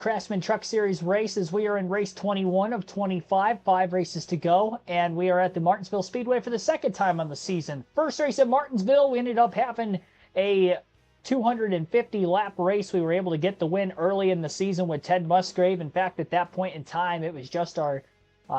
Craftsman Truck Series races. We are in race 21 of 25, 5 races to go, and we are at the Martinsville Speedway for the second time on the season. First race at Martinsville, we ended up having a 250 lap race. We were able to get the win early in the season with Ted Musgrave. In fact, at that point in time, it was just our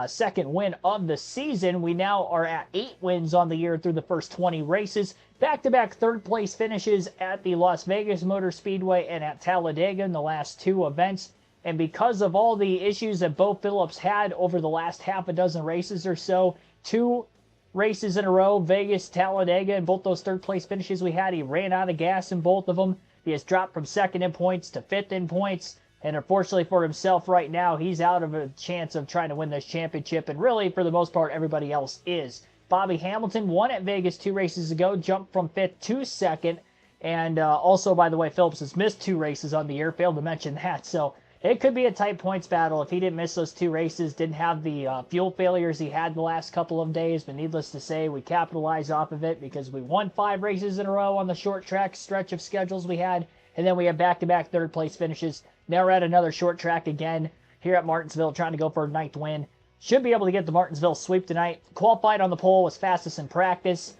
second win of the season. We now are at 8 wins on the year through the first 20 races. Back-to-back third-place finishes at the Las Vegas Motor Speedway and at Talladega in the last 2 events. And because of all the issues that Bo Phillips had over the last half a dozen races or so, 2 races in a row, Vegas, Talladega, and both those third-place finishes we had, he ran out of gas in both of them. He has dropped from 2nd in points to 5th in points. And unfortunately for himself right now, he's out of a chance of trying to win this championship. And really, for the most part, everybody else is. Bobby Hamilton won at Vegas 2 races ago, jumped from 5th to 2nd. And also, by the way, Phillips has missed 2 races on the year. Failed to mention that. So it could be a tight points battle if he didn't miss those 2 races. Didn't have the fuel failures he had the last couple of days. But needless to say, we capitalized off of it because we won 5 races in a row on the short track stretch of schedules we had. And then we have back-to-back third-place finishes. Now we're at another short track again here at Martinsville, trying to go for a 9th win. Should be able to get the Martinsville sweep tonight. Qualified on the pole, was fastest in practice.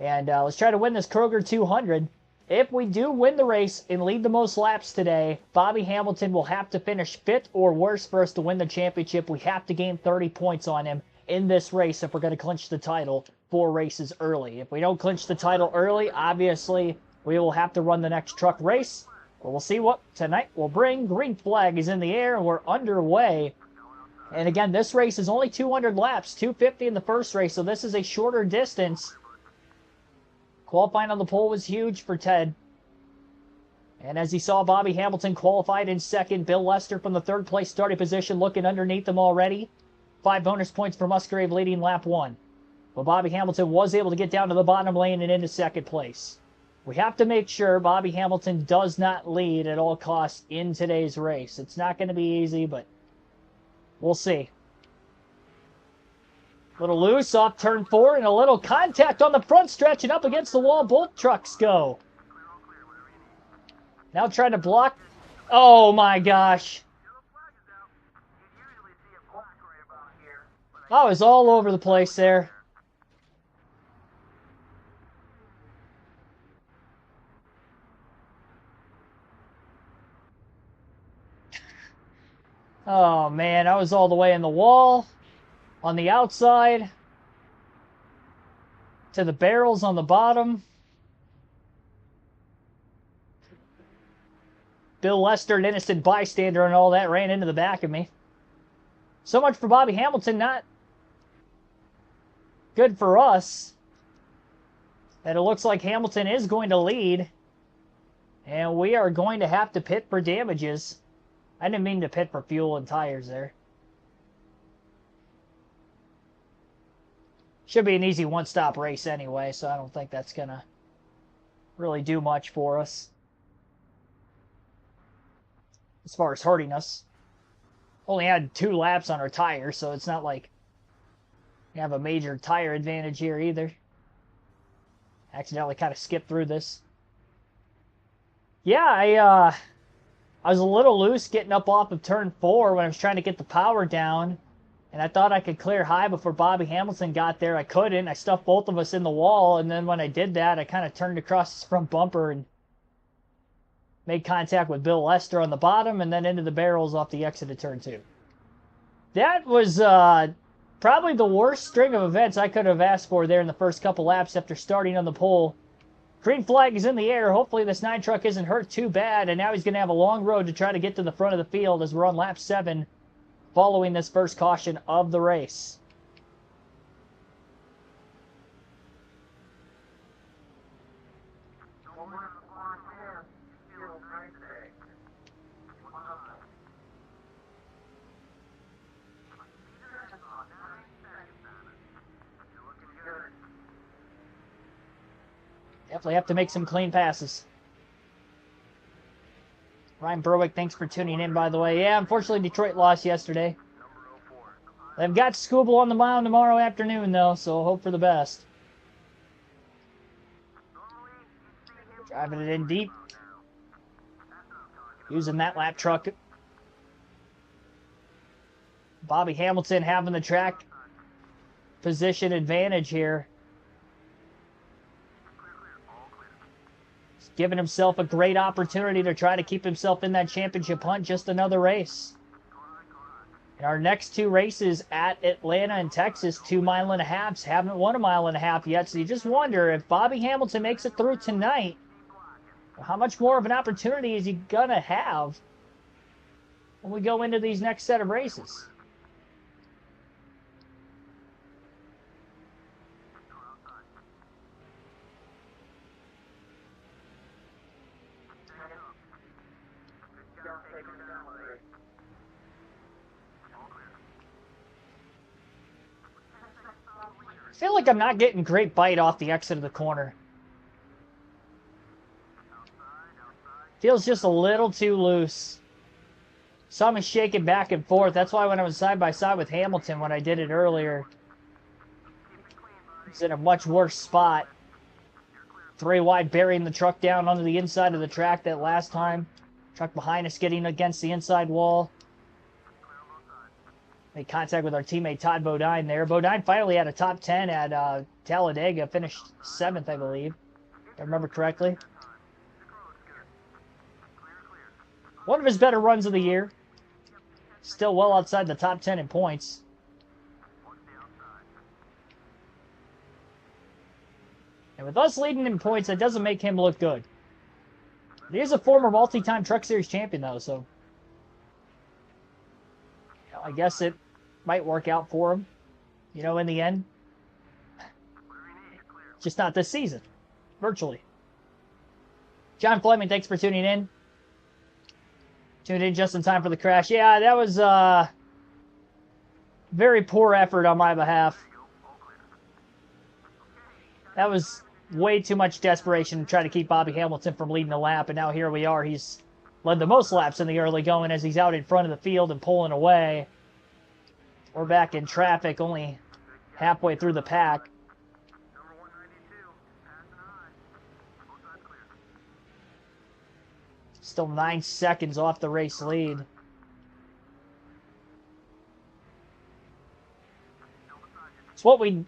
And let's try to win this Kroger 200. If we do win the race and lead the most laps today, Bobby Hamilton will have to finish 5th or worse for us to win the championship. We have to gain 30 points on him in this race if we're going to clinch the title 4 races early. If we don't clinch the title early, obviously we will have to run the next truck race. But we'll see what tonight will bring. Green flag is in the air, and we're underway. And again, this race is only 200 laps, 250 in the first race, so this is a shorter distance. Qualifying on the pole was huge for Ted. And as he saw, Bobby Hamilton qualified in 2nd. Bill Lester from the 3rd place starting position looking underneath him already. 5 bonus points for Musgrave leading lap 1. But Bobby Hamilton was able to get down to the bottom lane and into 2nd place. We have to make sure Bobby Hamilton does not lead at all costs in today's race. It's not going to be easy, but we'll see. A little loose off turn 4 and a little contact on the front stretch and up against the wall. Both trucks go. Now trying to block. Oh my gosh. I was all over the place there. Oh, man, I was all the way in the wall, on the outside, to the barrels on the bottom. Bill Lester, an innocent bystander and all that, ran into the back of me. So much for Bobby Hamilton, not good for us. And it looks like Hamilton is going to lead, and we are going to have to pit for damages. I didn't mean to pit for fuel and tires there. Should be an easy one-stop race anyway, so I don't think that's going to really do much for us as far as hurting us. Only had 2 laps on our tires, so it's not like we have a major tire advantage here either. Accidentally kind of skipped through this. Yeah, I was a little loose getting up off of turn 4 when I was trying to get the power down. And I thought I could clear high before Bobby Hamilton got there. I couldn't. I stuffed both of us in the wall. And then when I did that, I kind of turned across his front bumper and made contact with Bill Lester on the bottom and then into the barrels off the exit of turn 2. That was probably the worst string of events I could have asked for there in the first couple laps after starting on the pole. Green flag is in the air. Hopefully this 9 truck isn't hurt too bad. And now he's going to have a long road to try to get to the front of the field as we're on lap 7 following this first caution of the race. Definitely have to make some clean passes. Ryan Berwick, thanks for tuning in, by the way. Yeah, unfortunately, Detroit lost yesterday. They've got Scooble on the mound tomorrow afternoon, though, so hope for the best. Driving it in deep. Using that lap truck Bobby Hamilton having the track position advantage here. He's giving himself a great opportunity to try to keep himself in that championship hunt. Just another race. And our next two races at Atlanta and Texas, 2 mile-and-a-halves, haven't won a mile-and-a-half yet. So you just wonder if Bobby Hamilton makes it through tonight, how much more of an opportunity is he going to have when we go into these next set of races? I feel like I'm not getting great bite off the exit of the corner. Feels just a little too loose. Saw me shaking back and forth. That's why when I was side by side with Hamilton when I did it earlier, it's in a much worse spot. 3 wide, burying the truck down onto the inside of the track that last time. Truck behind us getting against the inside wall. Made contact with our teammate Todd Bodine there. Bodine finally had a top 10 at Talladega. Finished 7th, I believe, if I remember correctly. One of his better runs of the year. Still well outside the top 10 in points. And with us leading in points, that doesn't make him look good. He is a former multi-time Truck Series champion, though, so I guess it might work out for him, you know, in the end. Just not this season, virtually. John Fleming, thanks for tuning in. Tuned in just in time for the crash. Yeah, that was very poor effort on my behalf. That was way too much desperation to try to keep Bobby Hamilton from leading the lap, and now here we are. He's led the most laps in the early going as he's out in front of the field and pulling away. We're back in traffic, only halfway through the pack. Still 9 seconds off the race lead. It's what we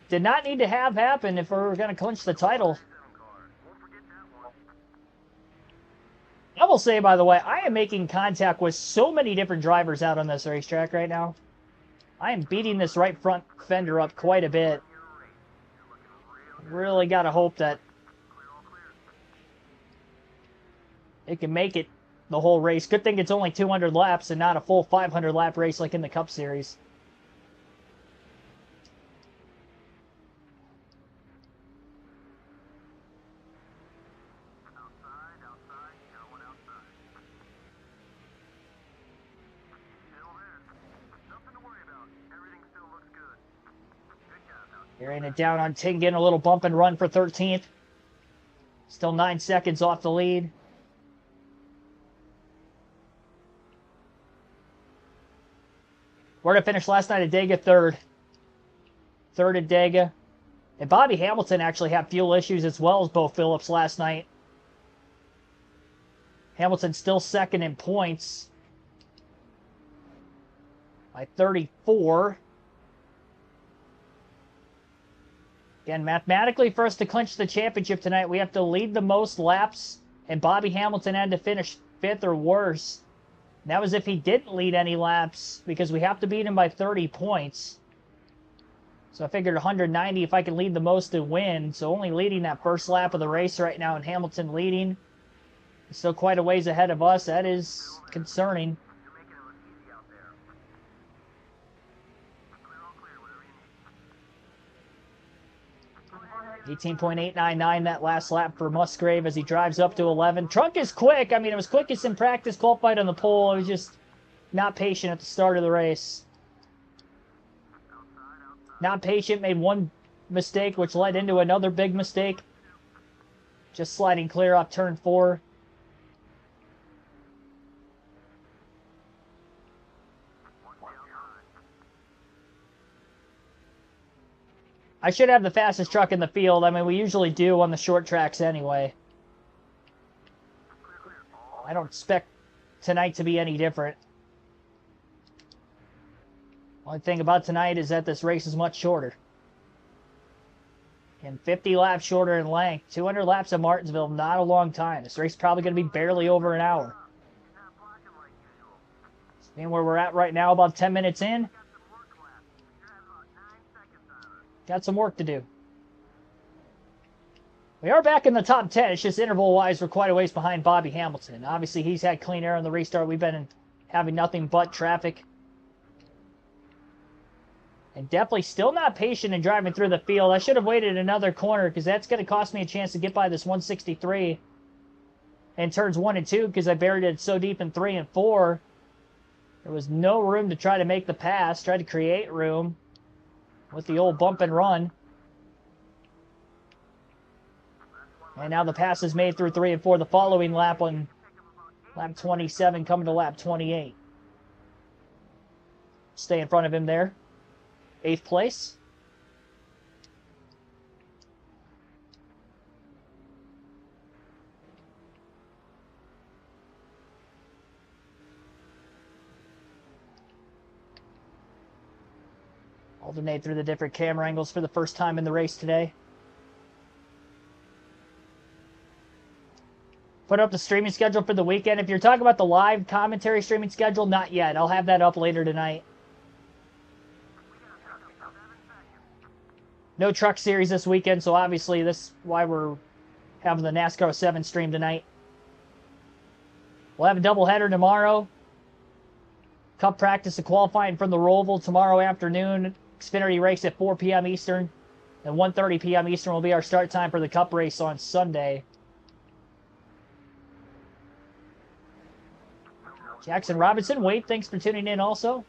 did not need to have happen if we were going to clinch the title. I will say, by the way, I am making contact with so many different drivers out on this racetrack right now. I am beating this right front fender up quite a bit. Really got to hope that it can make it the whole race. Good thing it's only 200 laps and not a full 500 lap race like in the Cup Series. Carrying it down on Tingen, a little bump and run for 13th. Still 9 seconds off the lead. Where did I finish last night at Dega? Third. Third at Dega. And Bobby Hamilton actually had fuel issues as well as Bo Phillips last night. Hamilton still second in points by 34. Again, mathematically, for us to clinch the championship tonight, we have to lead the most laps, and Bobby Hamilton had to finish 5th or worse. And that was if he didn't lead any laps, because we have to beat him by 30 points. So I figured 190 if I can lead the most to win. So only leading that first lap of the race right now, and Hamilton leading. He's still quite a ways ahead of us. That is concerning. 18.899 that last lap for Musgrave as he drives up to 11. Trunk is quick. I mean, it was quickest in practice, qualified on the pole. It was just not patient at the start of the race. Not patient, made one mistake, which led into another big mistake. Just sliding clear off turn 4. I should have the fastest truck in the field. I mean, we usually do on the short tracks anyway. I don't expect tonight to be any different. Only thing about tonight is that this race is much shorter. And 50 laps shorter in length. 200 laps at Martinsville, not a long time. This race is probably going to be barely over an hour. Seeing where we're at right now, about 10 minutes in. Got some work to do. We are back in the top 10. It's just interval-wise, we're quite a ways behind Bobby Hamilton. Obviously, he's had clean air on the restart. We've been having nothing but traffic. And definitely still not patient in driving through the field. I should have waited another corner because that's going to cost me a chance to get by this 163 in turns 1 and 2 because I buried it so deep in 3 and 4. There was no room to try to make the pass. Tried to create room with the old bump and run. And now the pass is made through 3 and 4 the following lap on lap 27 coming to lap 28. Stay in front of him there. 8th place. Alternate through the different camera angles for the first time in the race today. Put up the streaming schedule for the weekend. If you're talking about the live commentary streaming schedule, not yet. I'll have that up later tonight. No truck series this weekend, so obviously this is why we're having the NASCAR 7 stream tonight. We'll have a doubleheader tomorrow. Cup practice and qualifying from the Roval tomorrow afternoon. Xfinity race at 4 p.m. Eastern. And 1:30 p.m. Eastern will be our start time for the Cup race on Sunday. Jackson Robinson, Wade, thanks for tuning in also.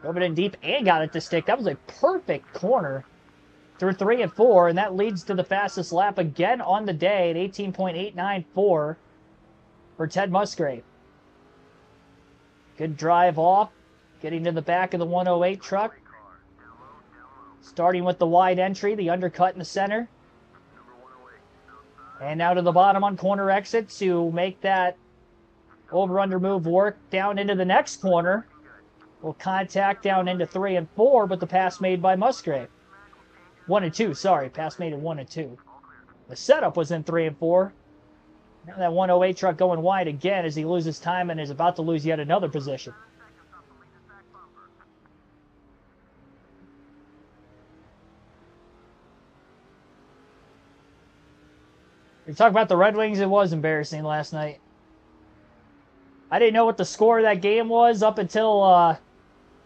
Drove it in deep and got it to stick. That was a perfect corner through 3 and 4, and that leads to the fastest lap again on the day at 18.894 for Ted Musgrave. Good drive off, getting to the back of the 108 truck. Starting with the wide entry, the undercut in the center. And now to the bottom on corner exit to make that over-under move work down into the next corner. Will contact down into 3 and 4, but the pass made by Musgrave. 1 and 2, sorry. Pass made in 1 and 2. The setup was in 3 and 4. Now that 108 truck going wide again as he loses time and is about to lose yet another position. We talk about the Red Wings. It was embarrassing last night. I didn't know what the score of that game was up until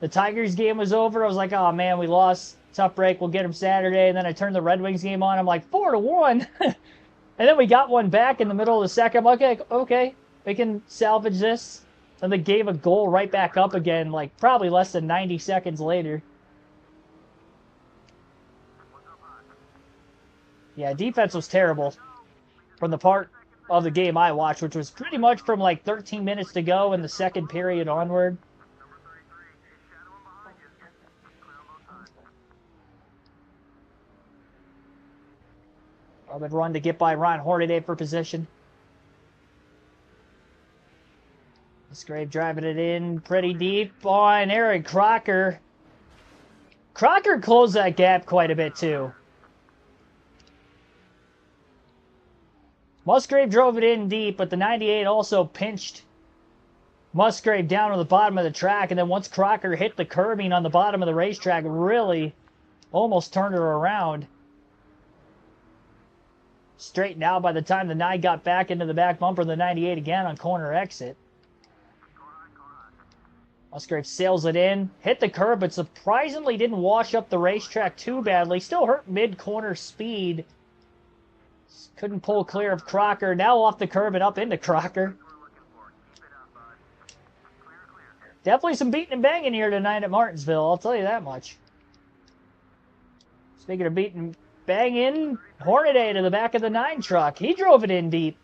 the Tigers game was over. I was like, oh man, we lost. Tough break. We'll get them Saturday. And then I turned the Red Wings game on. I'm like, 4-1. And then we got one back in the middle of the second. I'm like, okay, we can salvage this. And they gave a goal right back up again, like probably less than 90 seconds later. Yeah, defense was terrible from the part of the game I watched, which was pretty much from like 13 minutes to go in the second period onward. Good run to get by Ron Hornaday for position. Musgrave driving it in pretty deep on Eric Crocker. Crocker closed that gap quite a bit too. Musgrave drove it in deep, but the 98 also pinched Musgrave down on the bottom of the track, and then once Crocker hit the curbing on the bottom of the racetrack, really almost turned her around. Straightened out by the time the 9 got back into the back bumper of the 98 again on corner exit. Musgrave sails it in, hit the curb, but surprisingly didn't wash up the racetrack too badly. Still hurt mid-corner speed. Couldn't pull clear of Crocker. Now off the curb and up into Crocker. Definitely some beating and banging here tonight at Martinsville, I'll tell you that much. Speaking of beating and banging, Hornaday to the back of the 9 truck. He drove it in deep.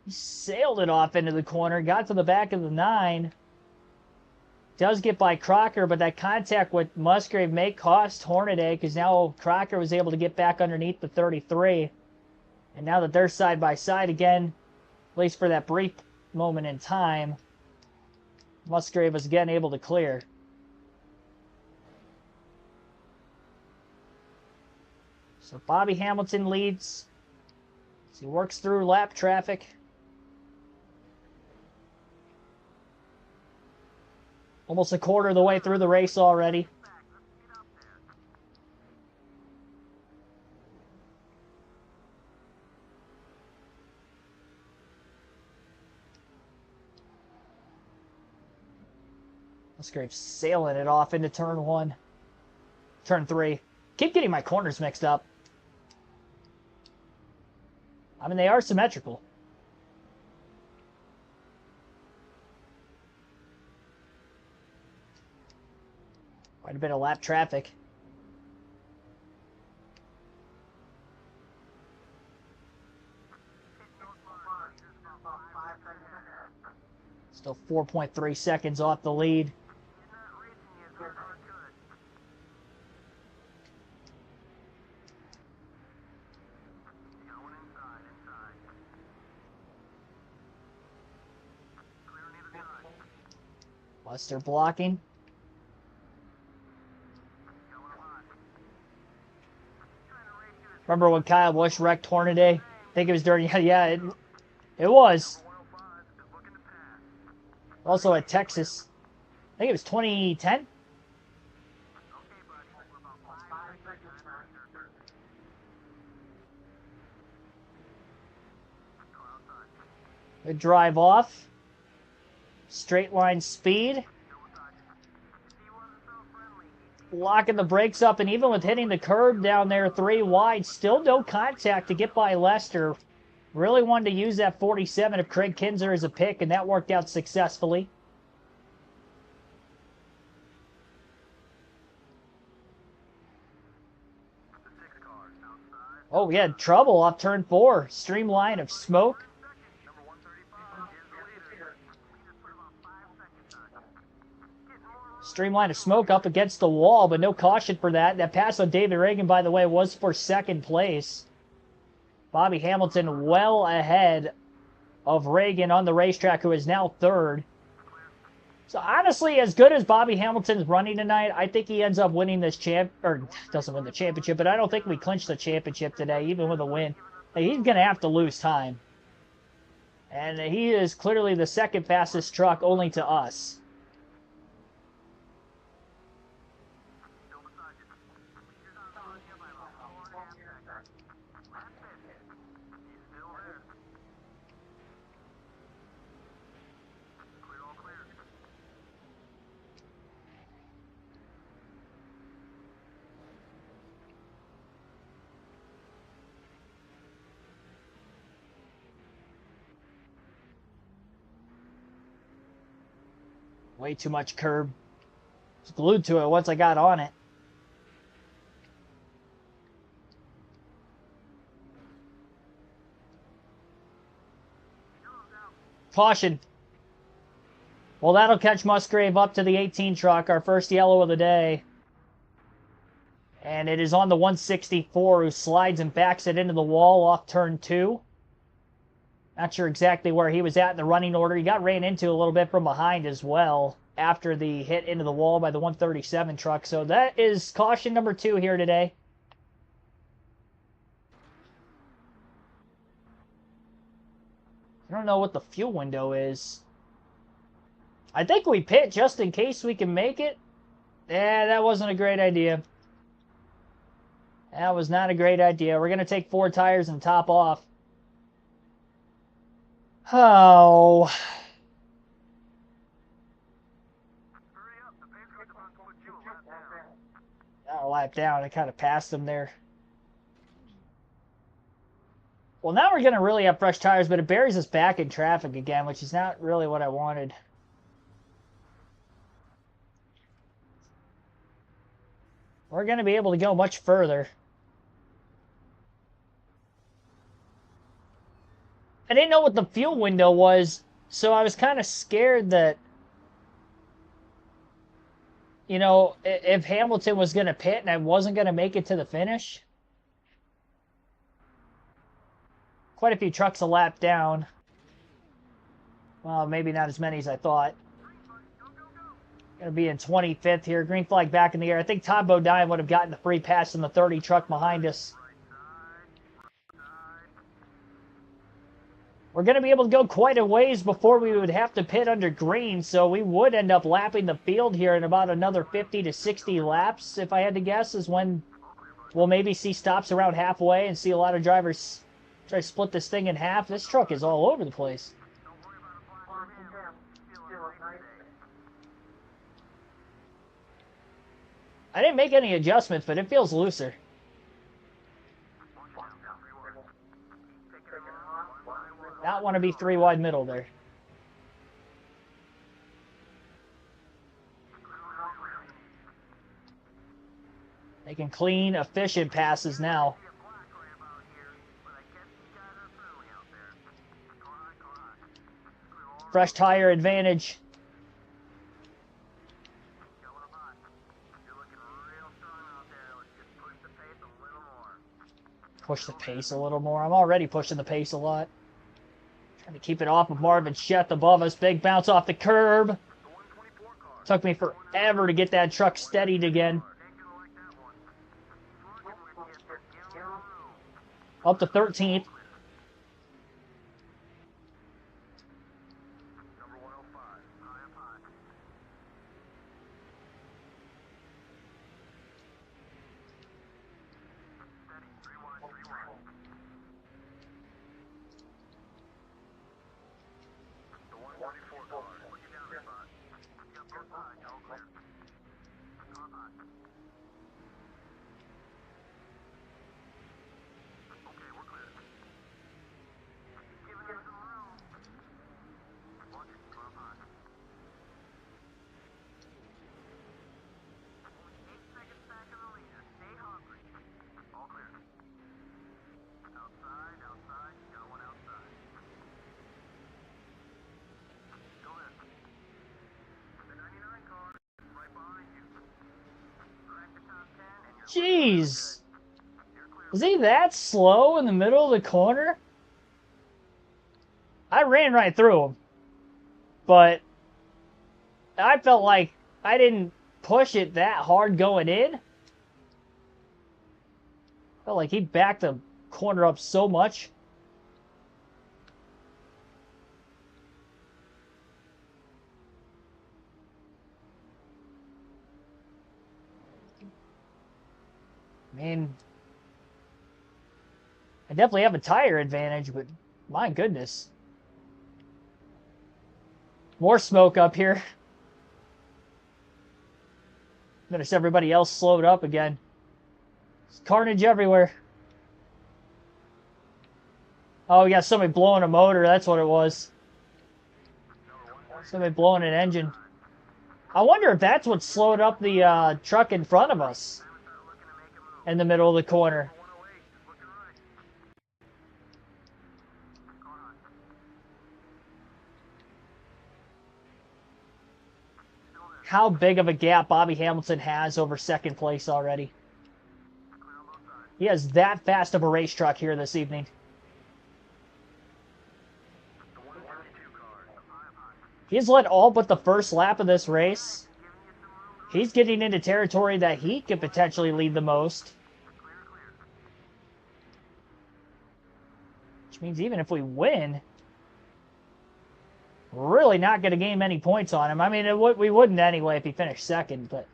He sailed it off into the corner, got to the back of the 9. Does get by Crocker, but that contact with Musgrave may cost Hornaday because now Crocker was able to get back underneath the 33. And now that they're side by side again, at least for that brief moment in time, Musgrave was again able to clear. So Bobby Hamilton leads as he works through lap traffic. Almost a quarter of the way through the race already. Musgrave sailing it off into turn 1. Turn 3. Keep getting my corners mixed up. I mean, they are symmetrical. Quite a bit of lap traffic. Still 4.3 seconds off the lead. Buster blocking. Remember when Kyle Busch wrecked Hornaday? I think it was during, yeah, it was. Also at Texas. I think it was 2010. Good drive off. Straight line speed. Locking the brakes up, and even with hitting the curb down there 3 wide, still no contact to get by Lester. Really wanted to use that 47 of Craig Kinzer as a pick, and that worked out successfully. Oh, we had trouble off turn 4. Streamline of smoke. Streamline of smoke up against the wall, but no caution for that. That pass on David Reagan, by the way, was for second place. Bobby Hamilton well ahead of Reagan on the racetrack, who is now third. So honestly, as good as Bobby Hamilton's running tonight, I think he ends up winning this doesn't win the championship, but I don't think we clinch the championship today, even with a win. He's going to have to lose time. And he is clearly the second fastest truck, only to us. Way too much curb. I was glued to it once I got on it. Caution. Well, that'll catch Musgrave up to the 18 truck, our first yellow of the day. And it is on the 164, who slides and backs it into the wall off turn 2. Not sure exactly where he was at in the running order. He got ran into a little bit from behind as well after the hit into the wall by the 137 truck. So that is caution number 2 here today. I don't know what the fuel window is. I think we pit just in case we can make it. Yeah, that wasn't a great idea. That was not a great idea. We're going to take 4 tires and top off. Oh. Got a lap down. I kind of passed him there. Well, now we're going to really have fresh tires, but it buries us back in traffic again, which is not really what I wanted. We're going to be able to go much further. I didn't know what the fuel window was, so I was kind of scared that, you know, if Hamilton was going to pit and I wasn't going to make it to the finish. quite a few trucks a lap down. Well, maybe not as many as I thought. Going to be in 25th here. Green flag back in the air. I think Todd Bodine would have gotten the free pass in the 30 truck behind us. We're going to be able to go quite a ways before we would have to pit under green, so we would end up lapping the field here in about another 50 to 60 laps, if I had to guess, is when we'll maybe see stops around halfway and see a lot of drivers try to split this thing in half. This truck is all over the place. I didn't make any adjustments, but it feels looser. Not want to be 3 wide middle there. Making clean, efficient passes now. Fresh tire advantage. Push the pace a little more. I'm already pushing the pace a lot. Trying to keep it off of Marvin Sheth above us. Big bounce off the curb. Took me forever to get that truck steadied again. Up to 13th. Jeez. Was he that slow in the middle of the corner? I ran right through him. But I felt like I didn't push it that hard going in. Felt like he backed the corner up so much. I mean, I definitely have a tire advantage, but my goodness. More smoke up here. Notice everybody else slowed up again. There's carnage everywhere. Oh, we got somebody blowing a motor. That's what it was. Somebody blowing an engine. I wonder if that's what slowed up the truck in front of us. In the middle of the corner. How big of a gap Bobby Hamilton has over second place already. He has that fast of a race truck here this evening. He's led all but the first lap of this race. He's getting into territory that he could potentially lead the most. Which means even if we win, we're really not going to gain many points on him. I mean, we wouldn't anyway if he finished second, but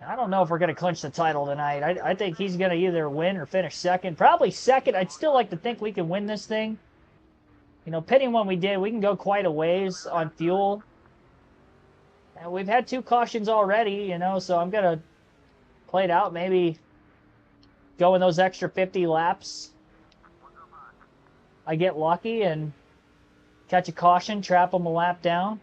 I don't know if we're going to clinch the title tonight. I think he's going to either win or finish second. Probably second. I'd still like to think we can win this thing. You know, pitting when we did, we can go quite a ways on fuel. And we've had 2 cautions already, you know, so I'm going to play it out. Maybe go in those extra 50 laps. I get lucky and catch a caution, trap them a lap down.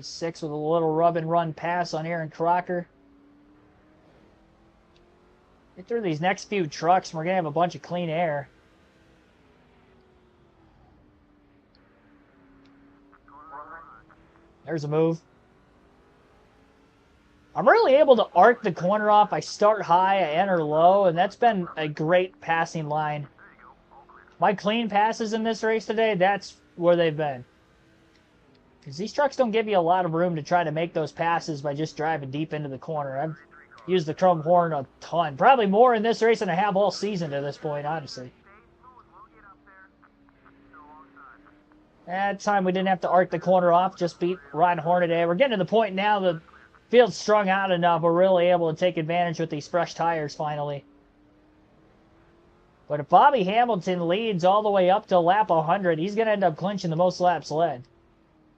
Six with a little rub and run pass on Aaron Crocker. Get through these next few trucks and we're going to have a bunch of clean air. There's a move. really able to arc the corner off. I start high, I enter low, and that's been a great passing line. My clean passes in this race today, that's where they've been. Because these trucks don't give you a lot of room to try to make those passes by just driving deep into the corner. I've used the chrome horn a ton. Probably more in this race than I have all season to this point, honestly. That time we didn't have to arc the corner off, just beat Ryan Hornaday. We're getting to the point now the field's strung out enough. We're really able to take advantage with these fresh tires finally. But if Bobby Hamilton leads all the way up to lap 100, he's going to end up clinching the most laps led.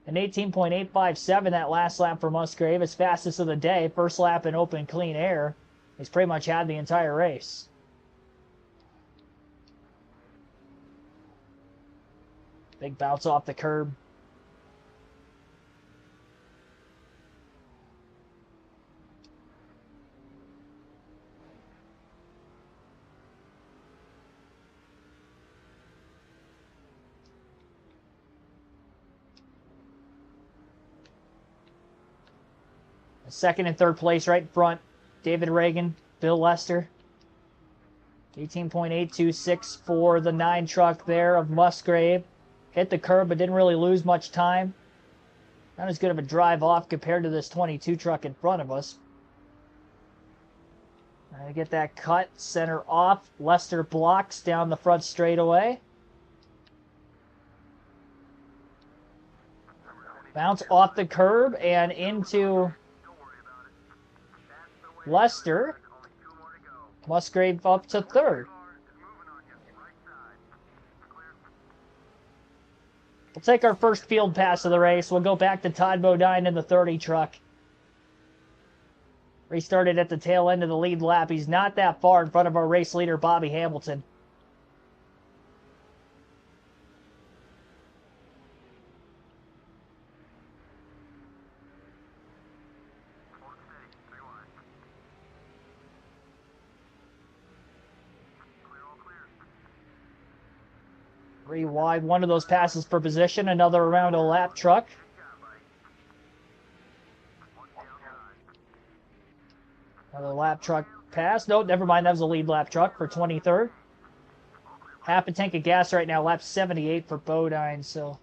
An 18.857 that last lap for Musgrave, his fastest of the day. First lap in open clean air. He's pretty much had the entire race. Big bounce off the curb. Second and third place right in front. David Reagan, Bill Lester. 18.826 for the 9 truck there of Musgrave. Hit the curb but didn't really lose much time. Not as good of a drive off compared to this 22 truck in front of us. Trying to get that cut, center off. Lester blocks down the front straightaway. Bounce off the curb and into Lester. Musgrave up to third. We'll take our first field pass of the race. We'll go back to Todd Bodine in the 30 truck. Restarted at the tail end of the lead lap. He's not that far in front of our race leader, Bobby Hamilton. Three wide, one of those passes for position, another around a lap truck. Another lap truck pass. No, never mind, that was a lead lap truck for 23rd. Half a tank of gas right now, lap 78 for Bodine, so...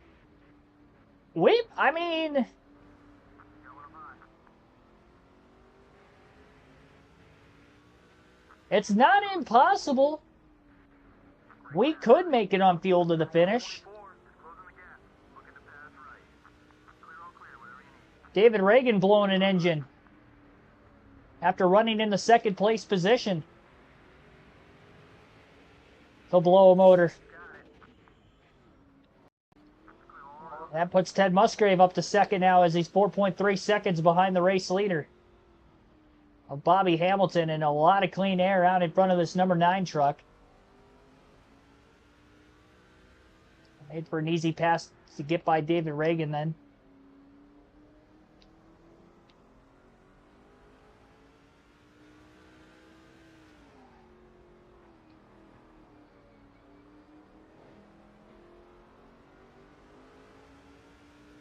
Whip, I mean... It's not impossible. We could make it on field to the finish. David Reagan blowing an engine after running in the second place position. He'll blow a motor. That puts Ted Musgrave up to second now as he's 4.3 seconds behind the race leader of Bobby Hamilton, and a lot of clean air out in front of this number 9 truck. Made for an easy pass to get by David Reagan then.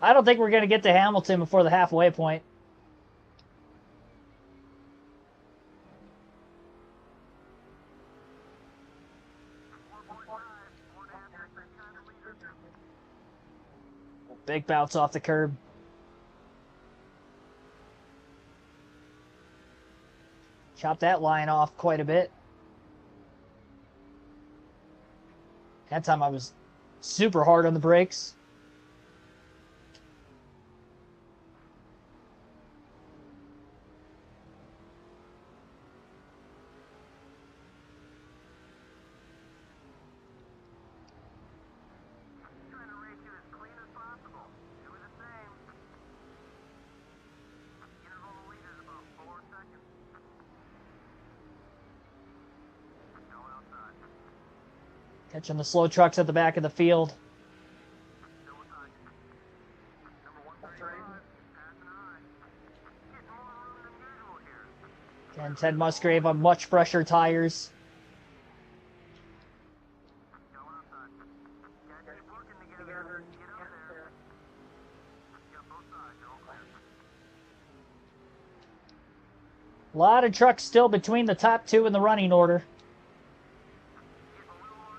I don't think we're going to get to Hamilton before the halfway point. Big bounce off the curb. Chop that line off quite a bit. That time I was super hard on the brakes. Catching the slow trucks at the back of the field. And Ted Musgrave on much fresher tires. A lot of trucks still between the top two in the running order.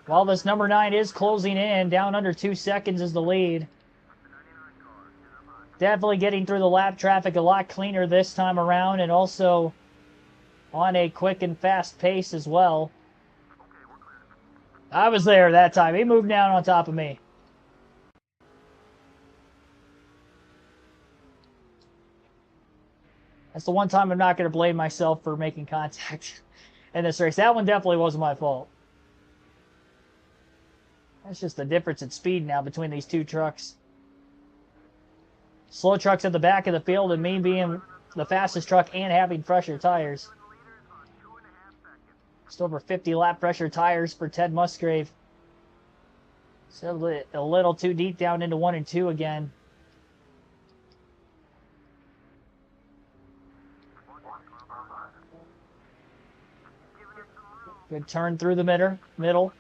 While this number 9 is closing in, down under 2 seconds is the lead. Definitely getting through the lap traffic a lot cleaner this time around, and also on a quick and fast pace as well. I was there that time. He moved down on top of me. That's the one time I'm not going to blame myself for making contact in this race. That one definitely wasn't my fault. That's just the difference in speed now between these two trucks. Slow truck's at the back of the field, and me being the fastest truck and having fresher tires. Just over 50 lap pressure tires for Ted Musgrave. So a little too deep down into 1 and 2 again. Good turn through the middle.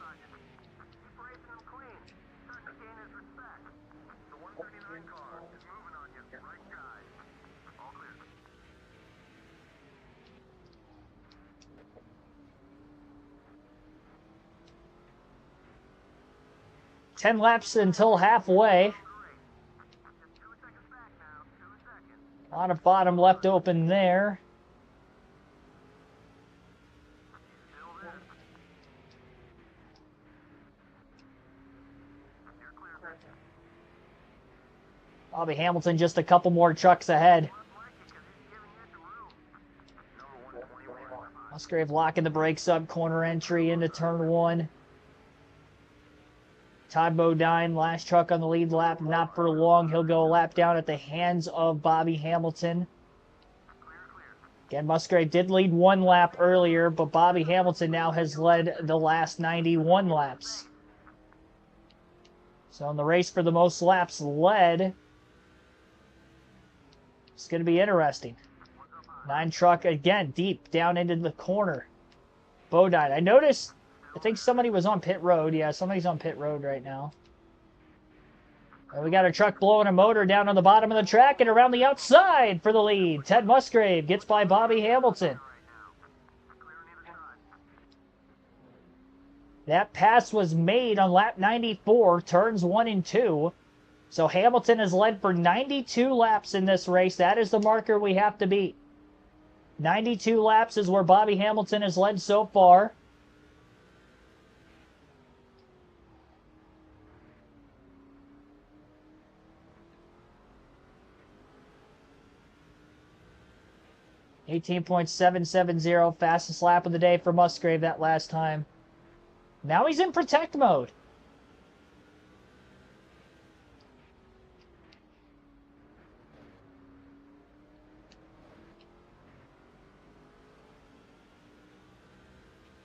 Ten laps until halfway. A lot of bottom left open there. Bobby Hamilton just a couple more trucks ahead. Musgrave locking the brakes up, corner entry into turn 1. Todd Bodine, last truck on the lead lap, not for long. He'll go a lap down at the hands of Bobby Hamilton. Again, Musgrave did lead 1 lap earlier, but Bobby Hamilton now has led the last 91 laps. So in the race for the most laps led, it's going to be interesting. 9 truck, again, deep down into the corner. Bodine. I noticed, I think somebody was on pit road. Yeah, somebody's on pit road right now. And we got a truck blowing a motor down on the bottom of the track and around the outside for the lead. Ted Musgrave gets by Bobby Hamilton. That pass was made on lap 94, turns 1 and 2. So Hamilton has led for 92 laps in this race. That is the marker we have to beat. 92 laps is where Bobby Hamilton has led so far. .770, fastest lap of the day for Musgrave that last time. Now he's in protect mode.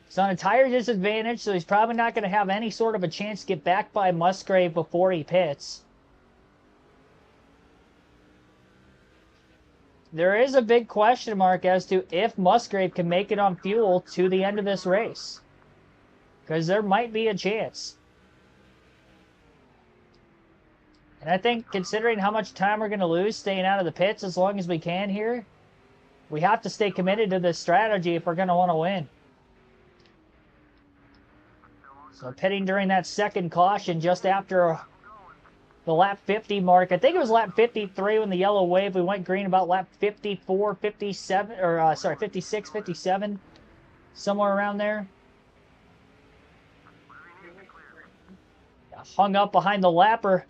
He's on a tire disadvantage, so he's probably not going to have any sort of a chance to get back by Musgrave before he pits. There is a big question mark as to if Musgrave can make it on fuel to the end of this race. Because there might be a chance. And I think considering how much time we're going to lose staying out of the pits as long as we can here, we have to stay committed to this strategy if we're going to want to win. So pitting during that second caution just after the lap 50 mark. I think it was lap 53 when the yellow wave. We went green about lap 54, 57, or sorry, 56, 57. Somewhere around there. Hung up behind the lapper.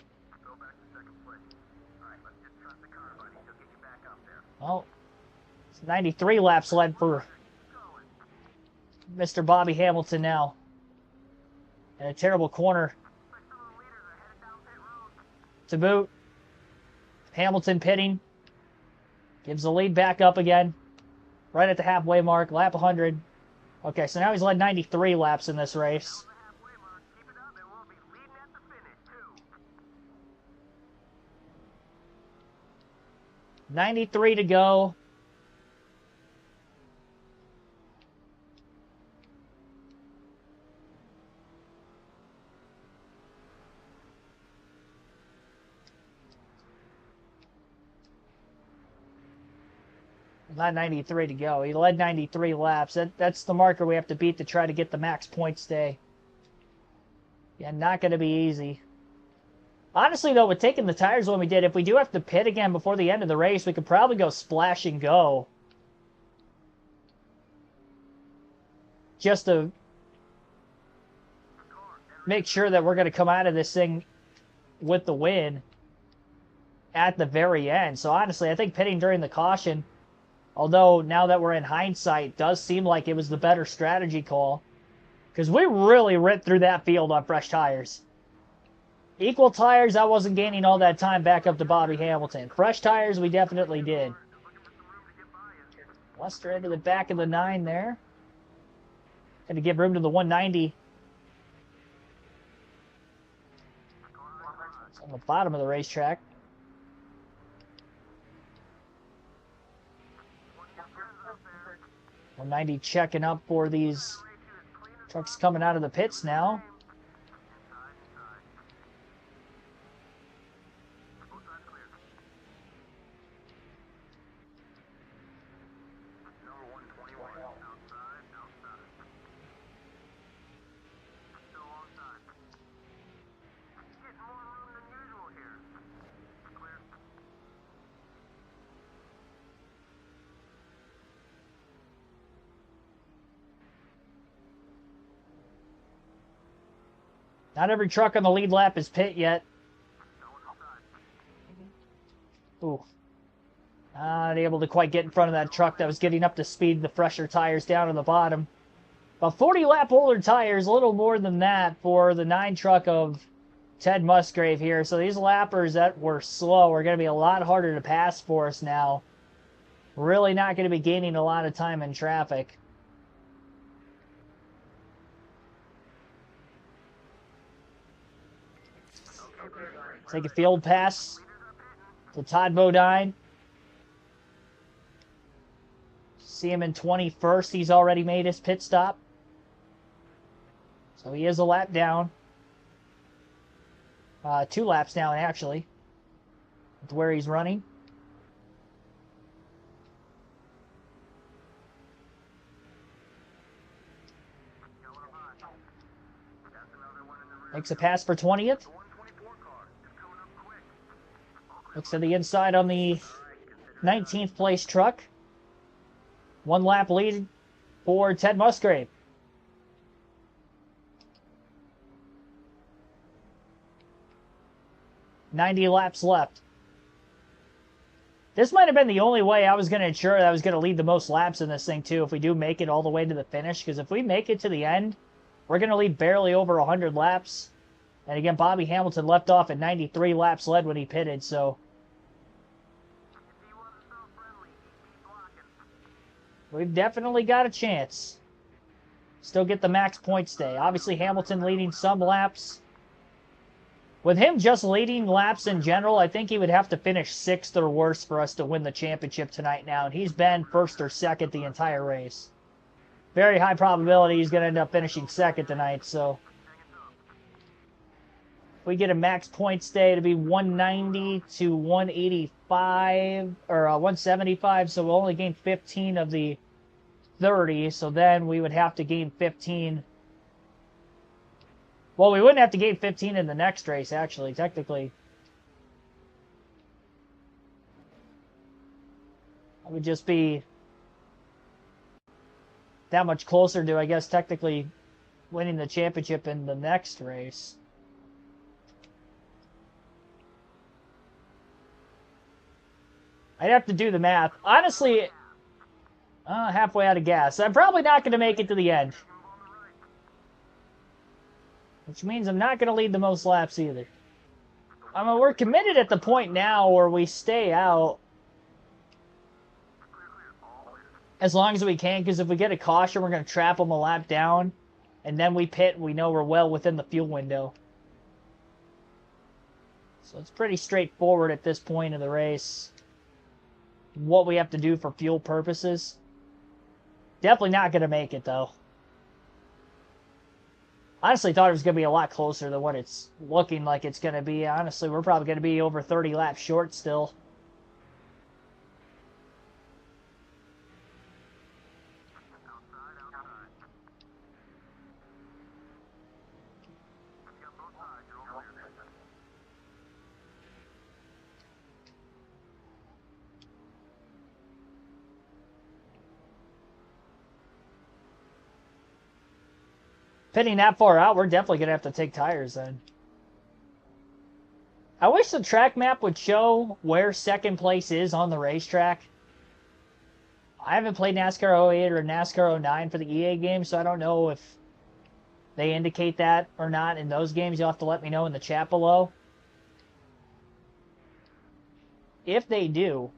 Oh, it's 93 laps led for Mr. Bobby Hamilton now. And a terrible corner to boot. Hamilton pitting. Gives the lead back up again. Right at the halfway mark, lap 100. Okay, so now he's led 93 laps in this race. .93 to go. Not 93 to go. He led 93 laps. That's the marker we have to beat to try to get the max point stay. Yeah, not going to be easy. Honestly, though, with taking the tires when we did, if we do have to pit again before the end of the race, we could probably go splash and go. Just to make sure that we're going to come out of this thing with the win at the very end. So, honestly, I think pitting during the caution, although now that we're in hindsight, does seem like it was the better strategy call. Because we really ripped through that field on fresh tires. Equal tires, I wasn't gaining all that time back up to Bobby Hamilton. Fresh tires, we definitely did. Lester into the back of the 9 there. Had to give room to the 190. It's on the bottom of the racetrack. .190 checking up for these trucks coming out of the pits now. Not every truck on the lead lap is pit yet. Ooh. Not able to quite get in front of that truck that was getting up to speed the fresher tires down on the bottom. About 40 lap older tires, a little more than that for the 9 truck of Ted Musgrave here. So these lappers that were slow are going to be a lot harder to pass for us now. Really not going to be gaining a lot of time in traffic. Take a field pass to Todd Bodine. See him in 21st. He's already made his pit stop. So he is a lap down. 2 laps down, actually, with where he's running. Makes a pass for 20th. Looks to the inside on the 19th place truck. 1 lap lead for Ted Musgrave. .90 laps left. This might have been the only way I was going to ensure that I was going to lead the most laps in this thing, too, if we do make it all the way to the finish. Because if we make it to the end, we're going to lead barely over 100 laps. And again, Bobby Hamilton left off at 93 laps led when he pitted, so we've definitely got a chance. Still get the max point stay. Obviously, Hamilton leading some laps. With him just leading laps in general, I think he would have to finish 6th or worse for us to win the championship tonight now. And he's been 1st or 2nd the entire race. Very high probability he's going to end up finishing 2nd tonight, so if we get a max point stay to be 190 to 185, or 175, so we'll only gain 15 of the 30, so then we would have to gain 15. Well, we wouldn't have to gain 15 in the next race, actually, technically. It would just be that much closer to, I guess, technically winning the championship in the next race. I'd have to do the math. Honestly, halfway out of gas. I'm probably not going to make it to the end. Which means I'm not going to lead the most laps either. I mean, we're committed at the point now where we stay out as long as we can, because if we get a caution, we're going to trap them a lap down, and then we pit, we know we're well within the fuel window. So it's pretty straightforward at this point of the race what we have to do for fuel purposes. Definitely not going to make it, though. Honestly, thought it was going to be a lot closer than what it's looking like it's going to be. Honestly, we're probably going to be over 30 laps short still. Pitting that far out, we're definitely going to have to take tires then. I wish the track map would show where second place is on the racetrack. I haven't played NASCAR 08 or NASCAR 09 for the EA game, so I don't know if they indicate that or not in those games. You'll have to let me know in the chat below. If they do,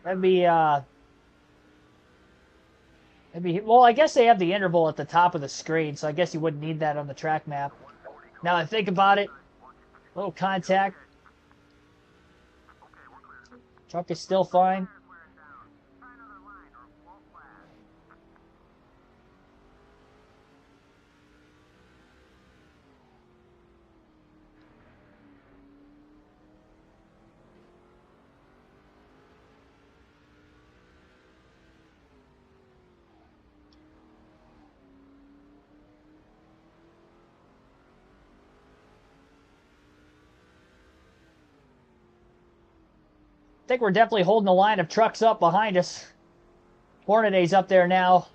that'd be, well, I guess they have the interval at the top of the screen, so I guess you wouldn't need that on the track map. Now I think about it, a little contact. Truck is still fine. I think we're definitely holding the line of trucks up behind us. Hornaday's up there now.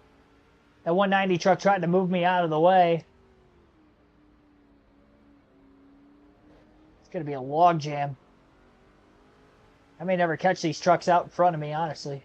That 190 truck tried to move me out of the way. It's going to be a log jam. I may never catch these trucks out in front of me, honestly.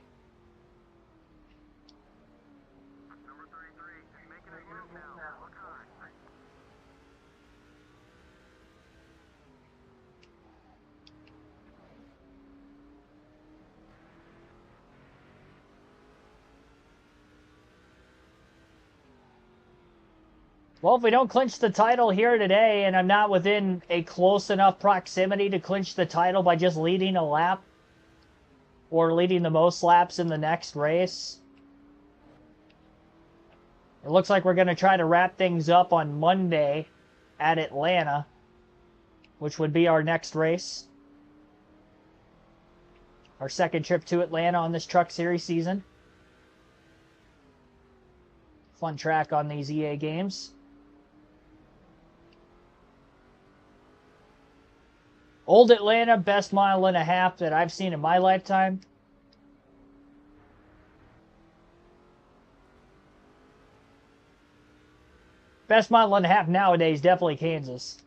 Well, if we don't clinch the title here today, and I'm not within a close enough proximity to clinch the title by just leading a lap, or leading the most laps in the next race, it looks like we're going to try to wrap things up on Monday at Atlanta, which would be our next race. Our second trip to Atlanta on this Truck Series season. Fun track on these EA games. Old Atlanta, best mile and a half that I've seen in my lifetime. Best mile and a half nowadays, definitely Kansas.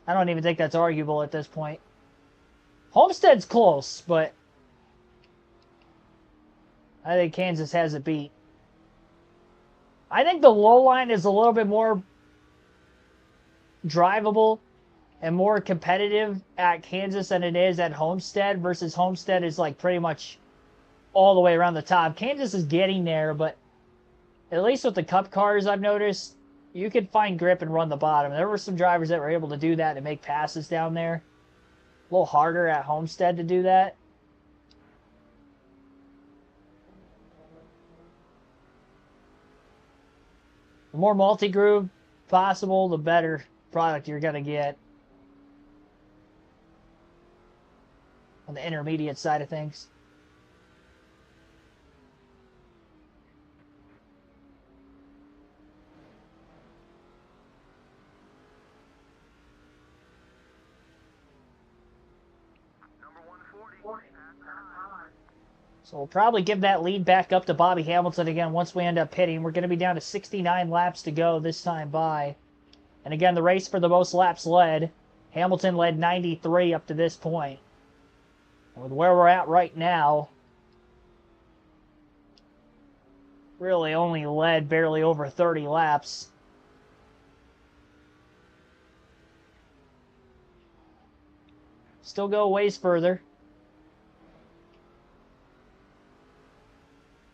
I don't even think that's arguable at this point. Homestead's close, but I think Kansas has it beat. I think the low line is a little bit more drivable and more competitive at Kansas than it is at Homestead, versus Homestead is like pretty much all the way around the top. Kansas is getting there, but at least with the Cup cars, I've noticed you could find grip and run the bottom. There were some drivers that were able to do that and make passes down there. A little harder at Homestead to do that. The more multi-groove possible, the better product you're going to get on the intermediate side of things. So we'll probably give that lead back up to Bobby Hamilton again once we end up pitting. We're going to be down to 69 laps to go this time by. And again, the race for the most laps led. Hamilton led 93 up to this point. And with where we're at right now, really only led barely over 30 laps. Still go a ways further.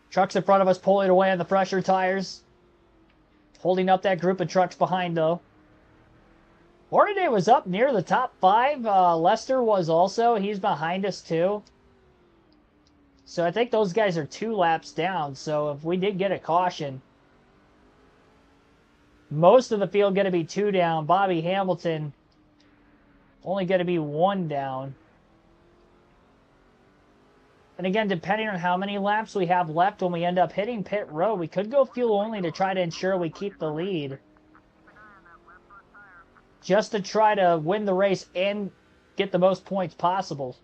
Trucks in front of us pulling away on the pressure tires. Holding up that group of trucks behind, though. Hornaday was up near the top 5. Lester was also. He's behind us, too. So I think those guys are 2 laps down. So if we did get a caution, most of the field going to be 2 down. Bobby Hamilton only going to be 1 down. And again, depending on how many laps we have left when we end up hitting pit road, we could go fuel only to try to ensure we keep the lead. just to try to win the race and get the most points possible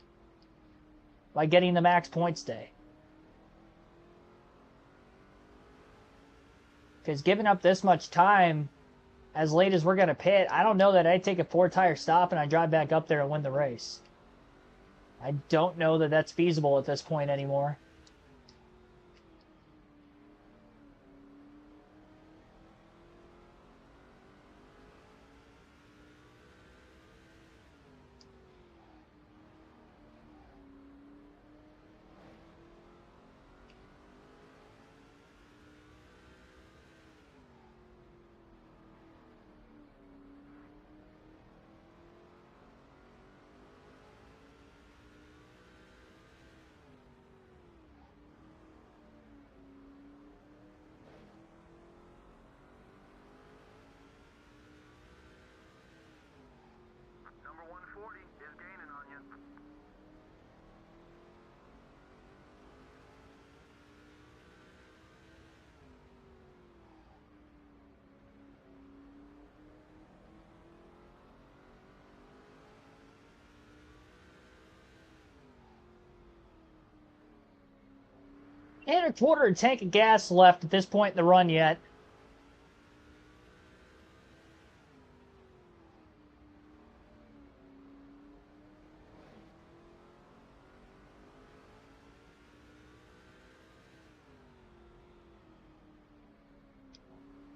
by getting the max points day. Because giving up this much time as late as we're going to pit, I don't know that I'd take a 4-tire stop and I drive back up there and win the race. I don't know that that's feasible at this point anymore. And a quarter tank of gas left at this point in the run yet.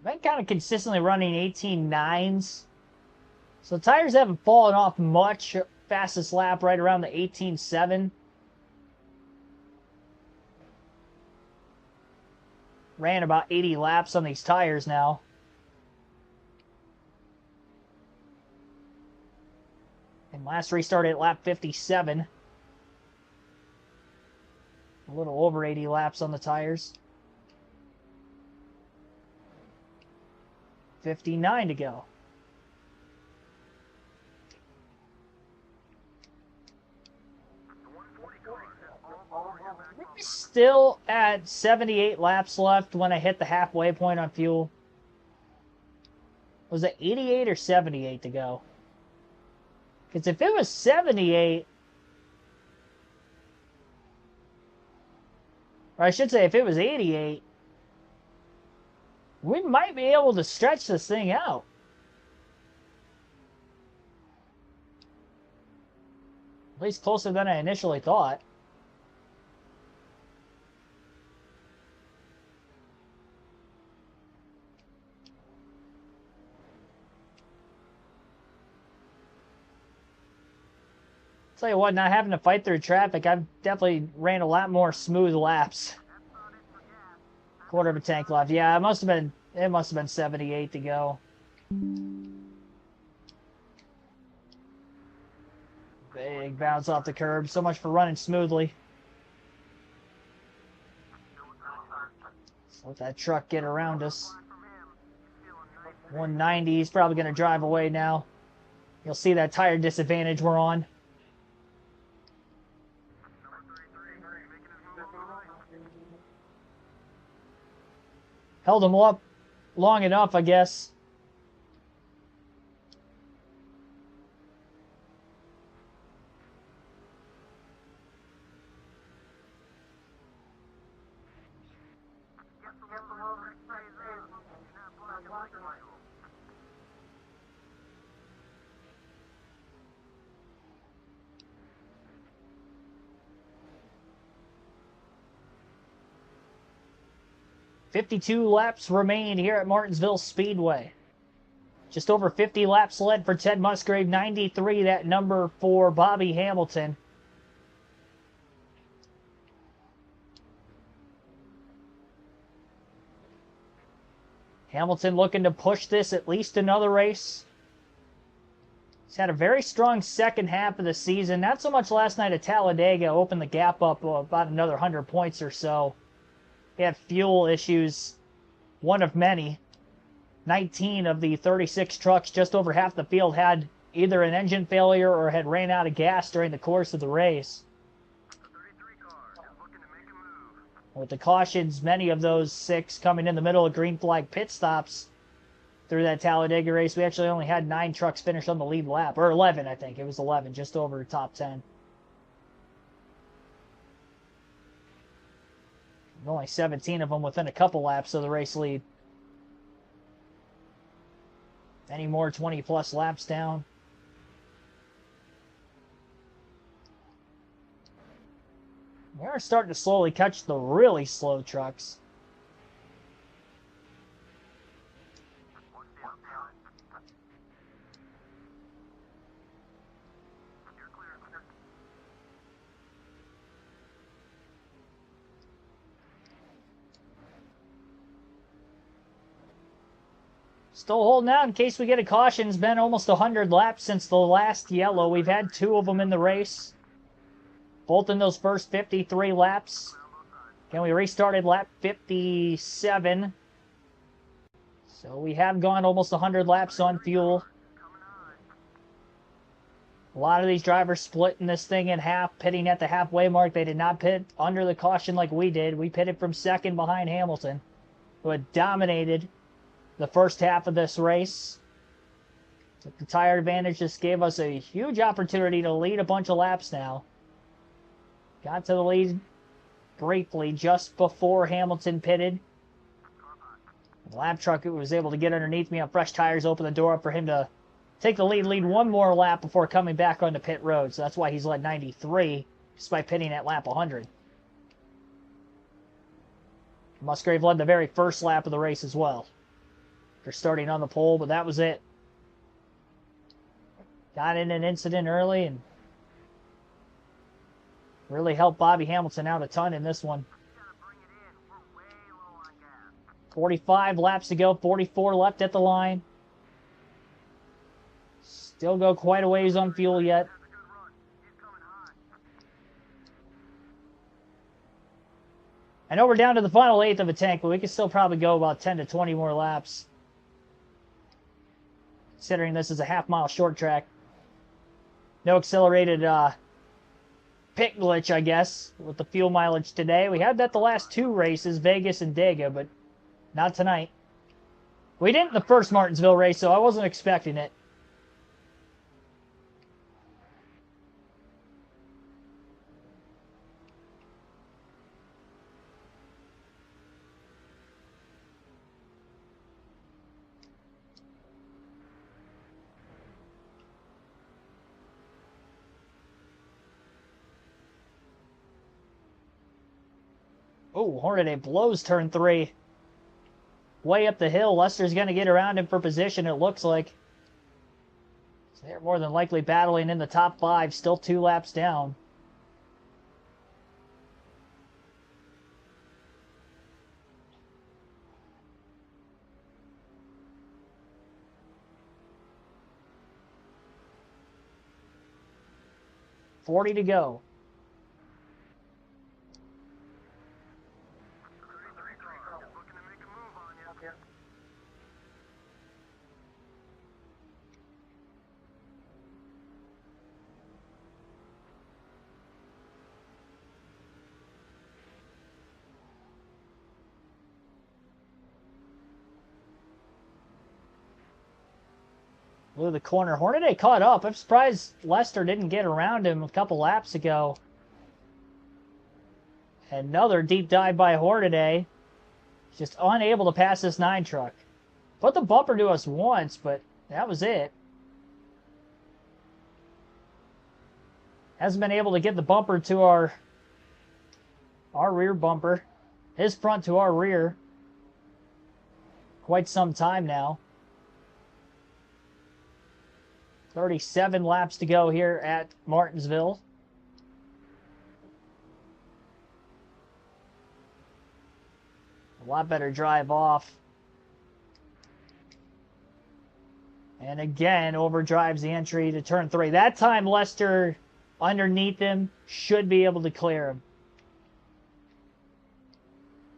Been kind of consistently running 18.9s. So the tires haven't fallen off much. Fastest lap right around the 18.7. Ran about 80 laps on these tires now. And last restart at lap 57. A little over 80 laps on the tires. 59 to go. We're still at 78 laps left when I hit the halfway point on fuel. Was it 88 or 78 to go? Because if it was 78, or I should say if it was 88, we might be able to stretch this thing out. At least closer than I initially thought. Tell you what, not having to fight through traffic, I've definitely ran a lot more smooth laps. Quarter of a tank left. Yeah, it must have been 78 to go. Big bounce off the curb. So much for running smoothly. Let's let that truck get around us. 190. He's probably going to drive away now. You'll see that tire disadvantage we're on. Held him up long enough, I guess. "52 laps remain here at Martinsville Speedway. Just over 50 laps led for Ted Musgrave, 93 that number for Bobby Hamilton. Hamilton looking to push this at least another race. He's had a very strong second half of the season. Not so much last night at Talladega. Opened the gap up about another 100 points or so. He had fuel issues, one of many. 19 of the 36 trucks, just over half the field, had either an engine failure or had ran out of gas during the course of the race. With the cautions, many of those 6 coming in the middle of green flag pit stops, through that Talladega race. We actually only had 9 trucks finish on the lead lap, or 11, I think. It was 11, just over the top 10. Only 17 of them within a couple laps of the race lead. Any more 20-plus laps down. We are starting to slowly catch the really slow trucks. Still holding out in case we get a caution. It's been almost 100 laps since the last yellow. We've had 2 of them in the race. Both in those first 53 laps. Again, we restarted lap 57. So we have gone almost 100 laps on fuel. A lot of these drivers splitting this thing in half, pitting at the halfway mark. They did not pit under the caution like we did. We pitted from second behind Hamilton, who had dominated the first half of this race. The tire advantage just gave us a huge opportunity to lead a bunch of laps now. Got to the lead briefly just before Hamilton pitted. The lap truck was able to get underneath me on fresh tires, open the door up for him to take the lead one more lap before coming back onto pit road. So that's why he's led 93, despite pitting at lap 100. Musgrave led the very first lap of the race as well. They're starting on the pole, but that was it. Got in an incident early and really helped Bobby Hamilton out a ton in this one. 45 laps to go, 44 left at the line. Still go quite a ways on fuel yet. I know we're down to the final 1/8 of a tank, but we can still probably go about 10 to 20 more laps. Considering this is a half-mile short track. No accelerated pit glitch, I guess, with the fuel mileage today. We had that the last 2 races, Vegas and Dega, but not tonight. We didn't in the first Martinsville race, so I wasn't expecting it. Oh, Hornaday blows turn 3. Way up the hill. Lester's going to get around him for position, it looks like. So they're more than likely battling in the top 5, still 2 laps down. $40 to go. Blew the corner. Hornaday caught up. I'm surprised Lester didn't get around him a couple laps ago. Another deep dive by Hornaday. Just unable to pass this 9 truck. Put the bumper to us once, but that was it. Hasn't been able to get the bumper to our rear bumper. His front to our rear. Quite some time now. 37 laps to go here at Martinsville. A lot better drive off. And again, overdrives the entry to turn 3. That time, Lester underneath him should be able to clear him.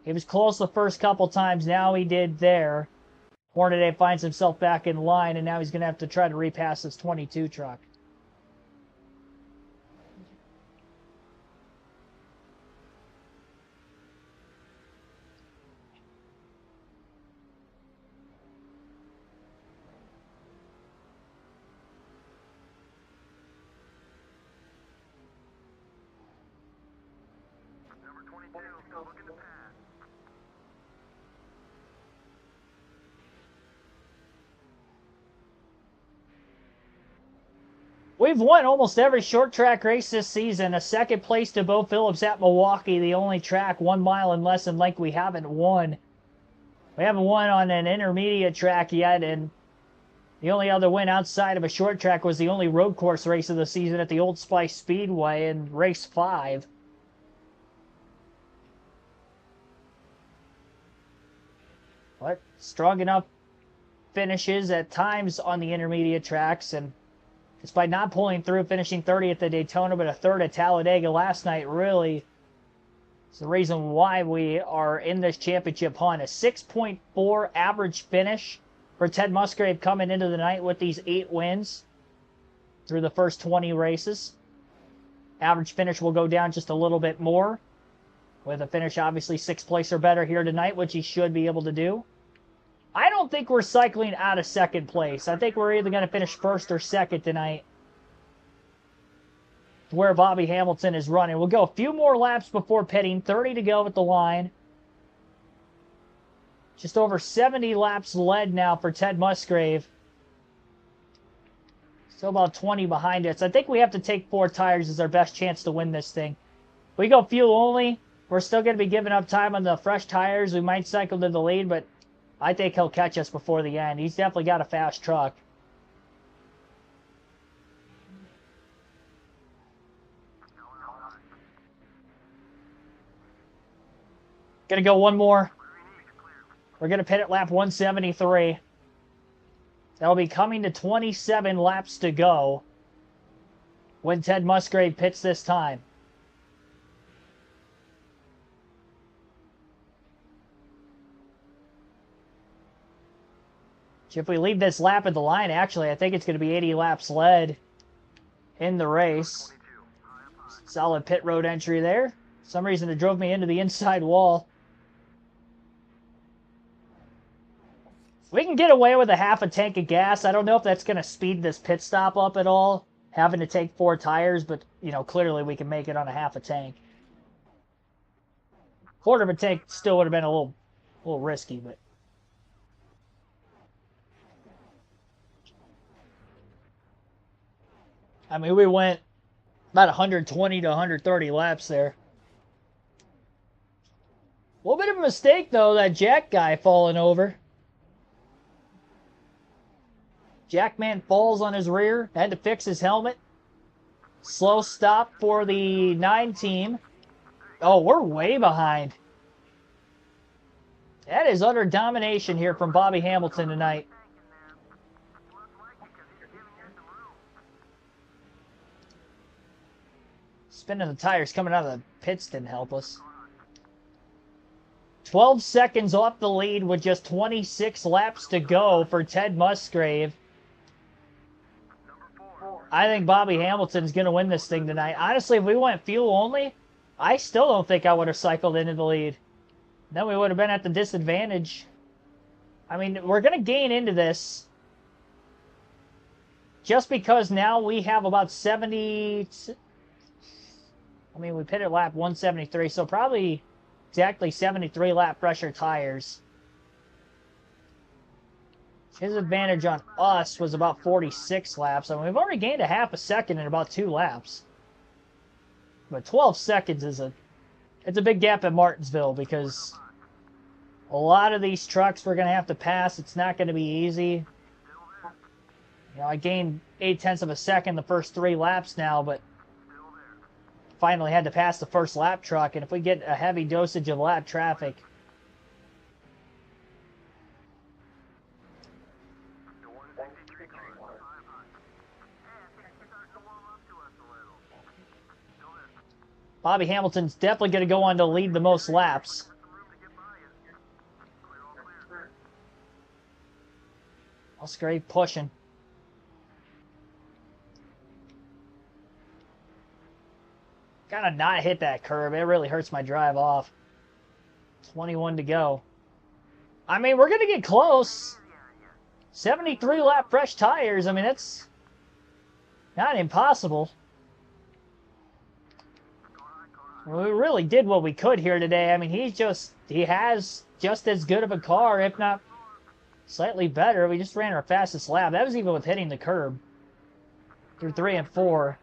He was close the first couple times. Now he did there. Hornaday finds himself back in line, and now he's going to have to try to repass this 22 truck. We've won almost every short track race this season. A second place to Bo Phillips at Milwaukee, the only track 1 mile and less in length we haven't won. We haven't won on an intermediate track yet, and the only other win outside of a short track was the only road course race of the season at the Old Spice Speedway in race 5. But strong enough finishes at times on the intermediate tracks, and despite not pulling through, finishing 30th at Daytona, but a third at Talladega last night, really is the reason why we are in this championship hunt. A 6.4 average finish for Ted Musgrave coming into the night with these 8 wins through the first 20 races. Average finish will go down just a little bit more, with a finish obviously 6th place or better here tonight, which he should be able to do. I don't think we're cycling out of 2nd place. I think we're either going to finish 1st or 2nd tonight, where Bobby Hamilton is running. We'll go a few more laps before pitting. 30 to go at the line. Just over 70 laps led now for Ted Musgrave. Still about 20 behind us. I think we have to take 4 tires as our best chance to win this thing. If we go fuel only, we're still going to be giving up time on the fresh tires. We might cycle to the lead, but I think he'll catch us before the end. He's definitely got a fast truck. Gonna go one more. We're gonna pit at lap 173. That'll be coming to 27 laps to go when Ted Musgrave pits this time. If we leave this lap at the line, actually, I think it's going to be 80 laps led in the race. Solid pit road entry there. For some reason, it drove me into the inside wall. We can get away with a half a tank of gas. I don't know if that's going to speed this pit stop up at all, having to take 4 tires, but, you know, clearly we can make it on a half a tank. Quarter of a tank still would have been a little risky, but... I mean, we went about 120 to 130 laps there. A little bit of a mistake, though, that Jack guy falling over. Jackman falls on his rear. Had to fix his helmet. Slow stop for the 9 team. Oh, we're way behind. That is utter domination here from Bobby Hamilton tonight. Spinning the tires coming out of the pits didn't help us. 12 seconds off the lead with just 26 laps to go for Ted Musgrave. I think Bobby Hamilton's going to win this thing tonight. Honestly, if we went fuel only, I still don't think I would have cycled into the lead. Then we would have been at the disadvantage. I mean, we're going to gain into this just because now we have about 70... I mean, we pitted lap 173, so probably exactly 73 lap pressure tires. His advantage on us was about 46 laps. I mean, we've already gained a half a second in about 2 laps. But 12 seconds is it's a big gap at Martinsville because a lot of these trucks we're going to have to pass. It's not going to be easy. You know, I gained 0.8 of a second the first 3 laps now, but finally had to pass the first lap truck, and if we get a heavy dosage of lap traffic, Bobby Hamilton's definitely going to go on to lead the most laps. Musgrave pushing. Gotta not hit that curb. It really hurts my drive off. 21 to go. I mean, we're going to get close. 73 lap fresh tires. I mean, that's not impossible. We really did what we could here today. I mean, he has just as good of a car, if not slightly better. We just ran our fastest lap. That was even with hitting the curb through 3 and 4.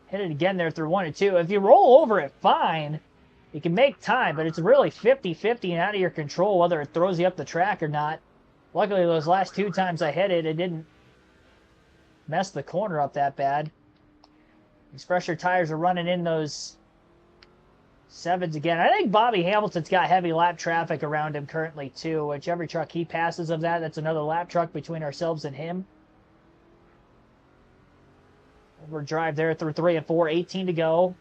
Hit it again there through 1 and 2. If you roll over it, fine. You can make time, but it's really 50-50 and out of your control whether it throws you up the track or not. Luckily, those last 2 times I hit it, it didn't mess the corner up that bad. These fresher tires are running in those 7s again. I think Bobby Hamilton's got heavy lap traffic around him currently, too, which every truck he passes of that, that's another lap truck between ourselves and him. Overdrive there through 3 and 4, 18 to go.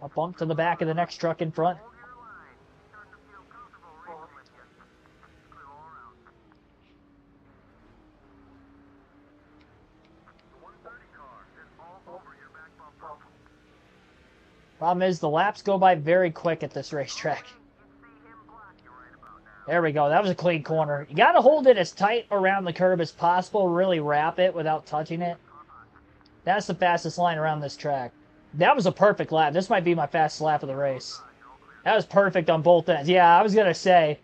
A bump to the back of the next truck in front. Problem is, the laps go by very quick at this racetrack. There we go. That was a clean corner. You got to hold it as tight around the curb as possible. Really wrap it without touching it. That's the fastest line around this track. That was a perfect lap. This might be my fastest lap of the race. That was perfect on both ends. Yeah, I was going to say,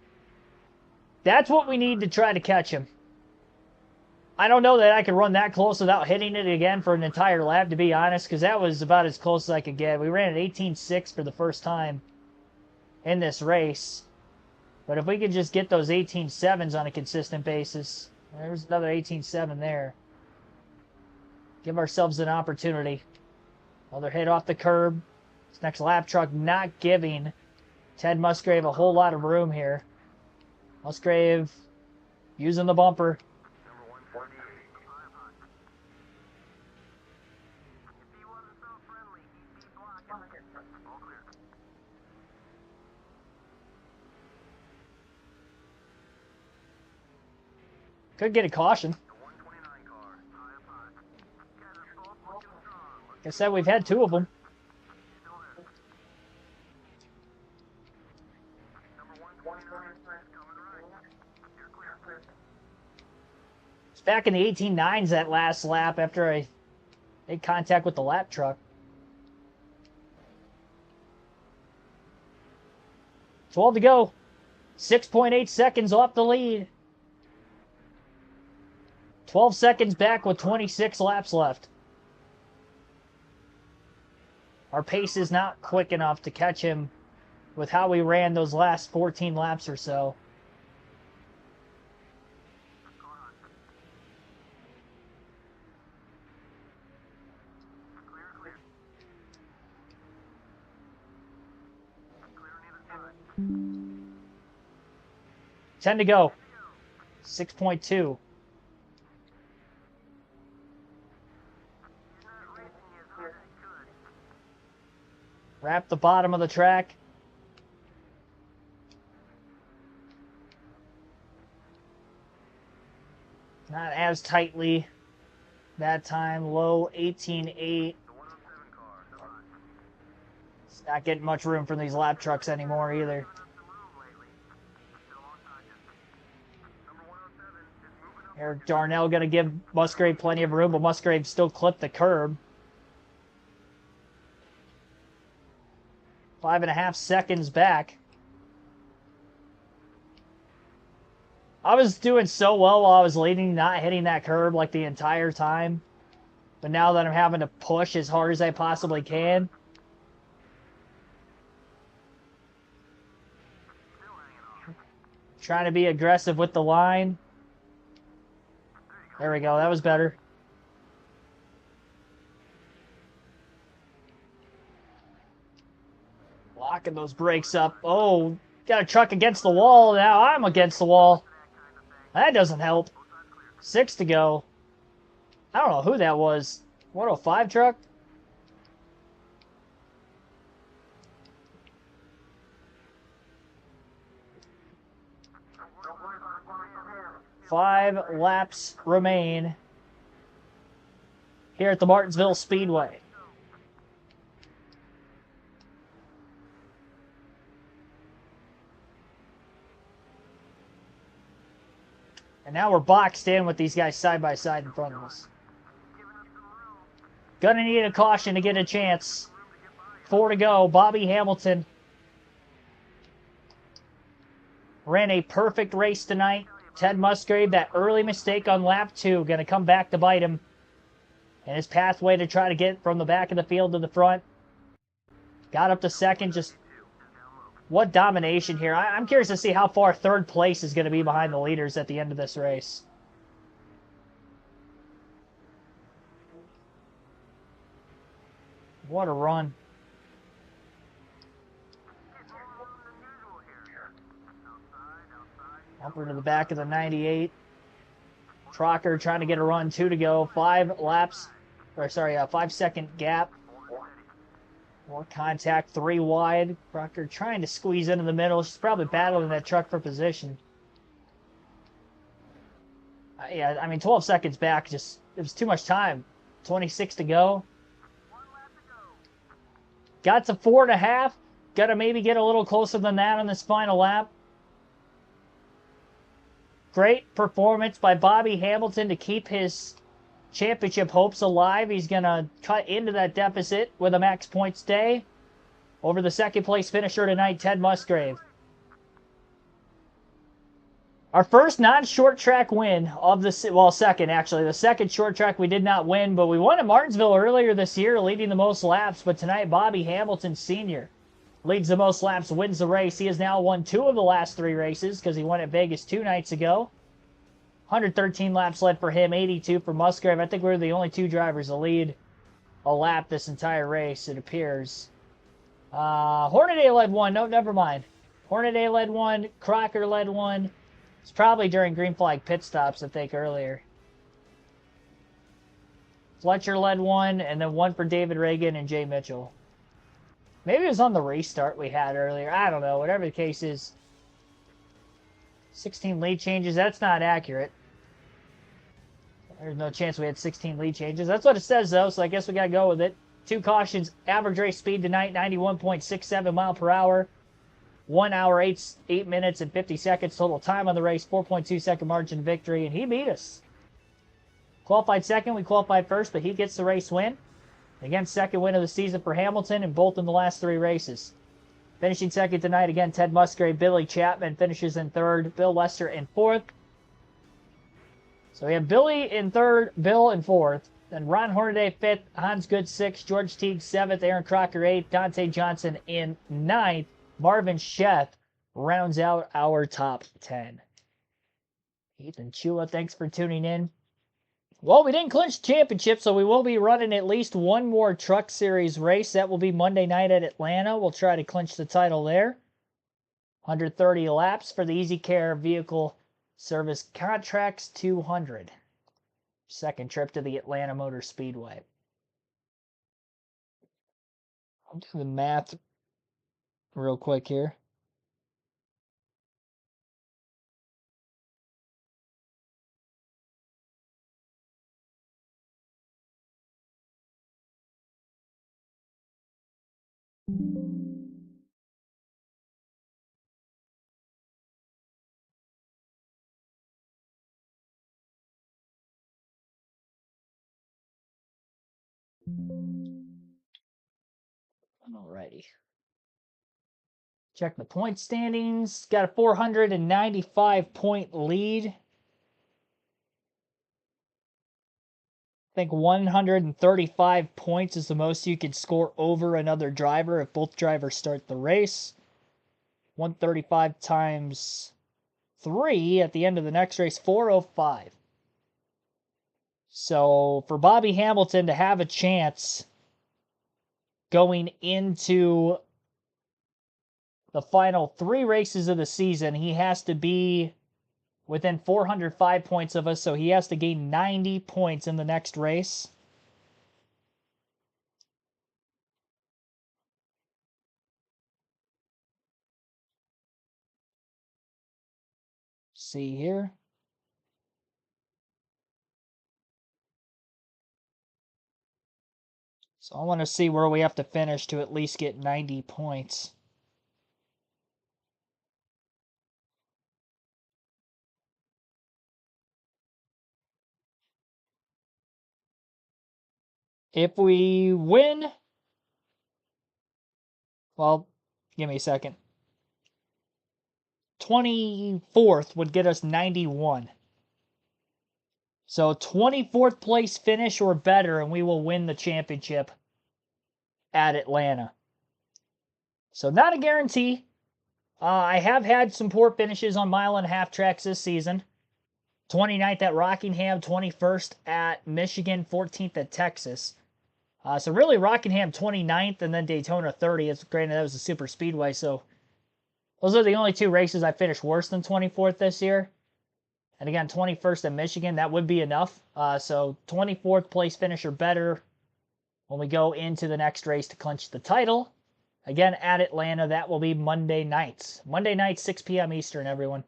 that's what we need to try to catch him. I don't know that I could run that close without hitting it again for an entire lap, to be honest, because that was about as close as I could get. We ran at 18.6 for the first time in this race. But if we could just get those 18.7s on a consistent basis, there's another 18.7 there. Give ourselves an opportunity. Another hit off the curb. This next lap truck not giving Ted Musgrave a whole lot of room here. Musgrave using the bumper. Could get a caution. Like I said, we've had 2 of them. It's back in the 18.9s that last lap after I made contact with the lap truck. 12 to go. 6.8 seconds off the lead. 12 seconds back with 26 laps left. Our pace is not quick enough to catch him with how we ran those last 14 laps or so. Ten to go. 6.2. Wrap the bottom of the track. Not as tightly that time. Low 18.8. It's not getting much room from these lap trucks anymore either. Eric Darnell going to give Musgrave plenty of room, but Musgrave still clipped the curb. 5.5 seconds back. I was doing so well while I was leading, not hitting that curb like the entire time. But now that I'm having to push as hard as I possibly can. Trying to be aggressive with the line. There we go, that was better. Locking those brakes up. Oh, got a truck against the wall. Now I'm against the wall. That doesn't help. 6 to go. I don't know who that was. 105 truck? Five laps remain here at the Martinsville Speedway. And now we're boxed in with these guys side by side in front of us. Gonna need a caution to get a chance. 4 to go. Bobby Hamilton ran a perfect race tonight. Ted Musgrave, that early mistake on lap 2, going to come back to bite him. And his pathway to try to get from the back of the field to the front. Got up to second. Just what domination here. I'm curious to see how far third place is going to be behind the leaders at the end of this race. What a run. Upper to the back of the 98. Trocker trying to get a run, 2 to go. 5 laps, or sorry, a 5-second gap. More contact, 3 wide. Crocker trying to squeeze into the middle. She's probably battling that truck for position. Yeah, I mean, 12 seconds back, just, it was too much time. 26 to go. Got to 4.5. Got to maybe get a little closer than that on this final lap. Great performance by Bobby Hamilton to keep his championship hopes alive. He's going to cut into that deficit with a max points day over the second place finisher tonight, Ted Musgrave. Our first non-short track win of the, well, second actually. The second short track we did not win, but we won at Martinsville earlier this year, leading the most laps. But tonight, Bobby Hamilton Sr. leads the most laps, wins the race. He has now won 2 of the last 3 races because he won at Vegas 2 nights ago. 113 laps led for him, 82 for Musgrave. I think we're the only 2 drivers to lead a lap this entire race, it appears. Hornaday led 1. No, never mind. Hornaday led 1. Crocker led 1. It's probably during green flag pit stops, I think, earlier. Fletcher led 1, and then 1 for David Reagan and Jay Mitchell. Maybe it was on the restart we had earlier. I don't know. Whatever the case is. 16 lead changes. That's not accurate. There's no chance we had 16 lead changes. That's what it says, though, so I guess we got to go with it. 2 cautions. Average race speed tonight, 91.67 mile per hour. 1 hour, 8 minutes, and 50 seconds. Total time on the race, 4.2 second margin victory, and he beat us. Qualified second, we qualified first, but he gets the race win. Again, second win of the season for Hamilton, and both in the last 3 races. Finishing second tonight, again, Ted Musgrave. Billy Chapman finishes in third. Bill Lester in fourth. So we have Billy in third, Bill in fourth. Then Ron Hornaday fifth, Hans Good sixth, George Teague seventh, Aaron Crocker eighth, Dante Johnson in ninth. Marvin Sheth rounds out our top 10. Ethan Chua, thanks for tuning in. Well, we didn't clinch the championship, so we will be running at least one more Truck Series race. That will be Monday night at Atlanta. We'll try to clinch the title there. 130 laps for the Easy Care Vehicle Service Contracts 200. Second trip to the Atlanta Motor Speedway. I'll do the math real quick here. Alrighty. Check the point standings. Got a 495 point lead. I think 135 points is the most you can score over another driver if both drivers start the race. 135 times 3 at the end of the next race, 405. So for Bobby Hamilton to have a chance going into the final 3 races of the season, he has to be within 405 points of us, so he has to gain 90 points in the next race. See here. So I want to see where we have to finish to at least get 90 points. If we win, well, give me a second. 24th would get us 91. So 24th place finish or better, and we will win the championship at Atlanta. So not a guarantee. I have had some poor finishes on mile-and-a-half tracks this season. 29th at Rockingham, 21st at Michigan, 14th at Texas. So really Rockingham 29th and then Daytona 30th. Granted, that was a super speedway, so those are the only two races I finished worse than 24th this year. And again, 21st at Michigan, that would be enough. So 24th place finish or better when we go into the next race to clinch the title. Again, at Atlanta, that will be Monday nights. Monday night, 6 p.m. Eastern, everyone.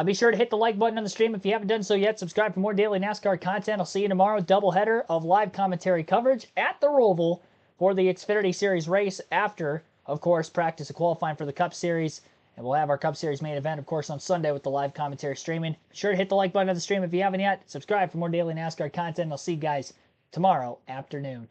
Be sure to hit the like button on the stream if you haven't done so yet. Subscribe for more daily NASCAR content. I'll see you tomorrow. Doubleheader of live commentary coverage at the Roval for the Xfinity Series race after, of course, practice and qualifying for the Cup Series. And we'll have our Cup Series main event, of course, on Sunday with the live commentary streaming. Be sure to hit the like button on the stream if you haven't yet. Subscribe for more daily NASCAR content. I'll see you guys tomorrow afternoon.